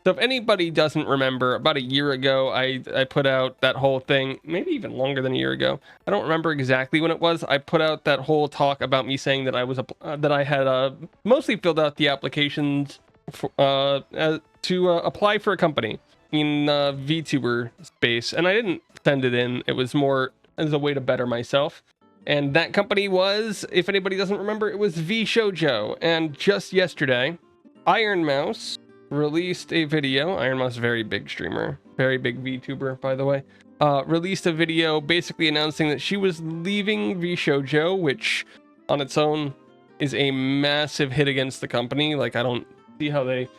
So if anybody doesn't remember, about a year ago, I put out that whole thing, maybe even longer than a year ago. I don't remember exactly when it was. I put out that whole talk about me saying that that I had mostly filled out the applications for, to apply for a company in VTuber space, and I didn't send it in. It was more as a way to better myself. And that company was, if anybody doesn't remember, it was VShojo. And just yesterday, Iron Mouse released a video. Iron Mouse, very big streamer, very big VTuber, by the way. Released a video basically announcing that she was leaving VShojo, which on its own is a massive hit against the company. Like, I don't see how they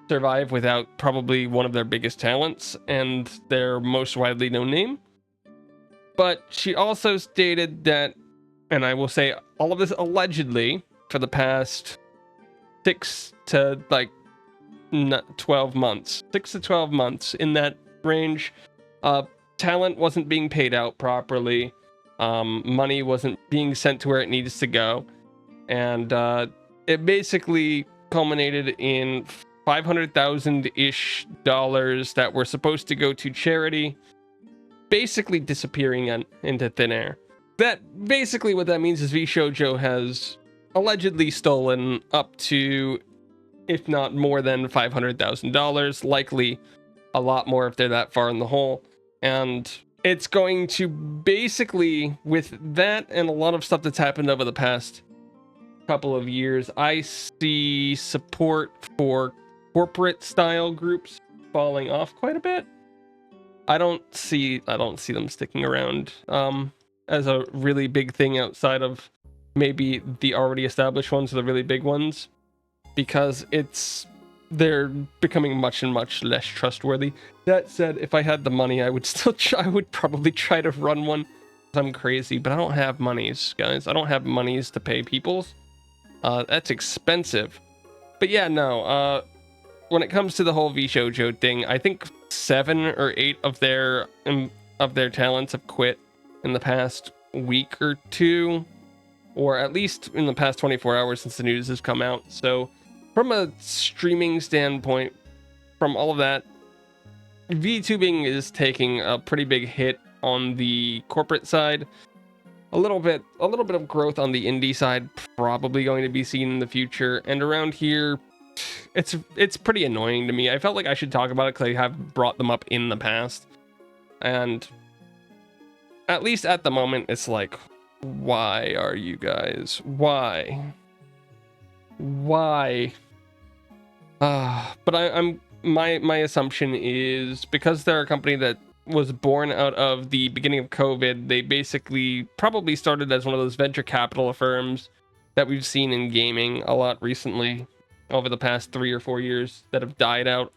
survive without probably one of their biggest talents and their most widely known name. But she also stated that, and I will say all of this allegedly, for the past 6 to 12 months, 6 to 12 months, in that range, talent wasn't being paid out properly, money wasn't being sent to where it needs to go, and it basically culminated in $500,000-ish that were supposed to go to charity basically disappearing into thin air. That basically what that means is VShojo has allegedly stolen up to, if not more than, $500,000, likely a lot more if they're that far in the hole. And it's going to basically, with that and a lot of stuff that's happened over the past couple of years, I see support for corporate style groups falling off quite a bit. I don't see them sticking around as a really big thing outside of maybe the already established ones, or the really big ones, because they're becoming much and much less trustworthy. That said, if I had the money, I would probably try to run one. I'm crazy, but I don't have monies, guys. I don't have monies to pay people's. That's expensive. But yeah, no. When it comes to the whole VShojo thing, I think 7 or 8 of their talents have quit in the past week or two, or at least in the past 24 hours since the news has come out. So from a streaming standpoint, from all of that, VTubing is taking a pretty big hit on the corporate side. A little bit of growth on the indie side probably going to be seen in the future. And around here, it's pretty annoying to me. I felt like I should talk about it because I have brought them up in the past, and at least at the moment, it's like, why are you guys? Why? But my assumption is because they're a company that was born out of the beginning of COVID, they basically probably started as one of those venture capital firms that we've seen in gaming a lot recently over the past 3 or 4 years that have died out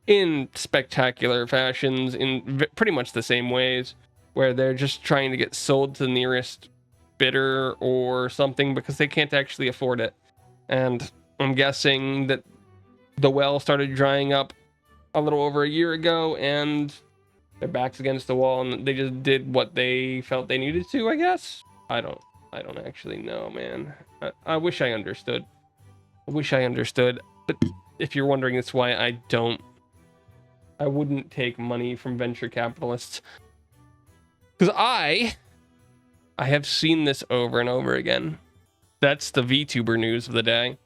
in spectacular fashions in pretty much the same ways, where they're just trying to get sold to the nearest bidder or something because they can't actually afford it. And I'm guessing that the well started drying up a little over a year ago, and their back's against the wall, and they just did what they felt they needed to, I guess. I don't actually know, man. I wish I understood. But if you're wondering, that's why I wouldn't take money from venture capitalists, because I have seen this over and over again. That's the VTuber news of the day.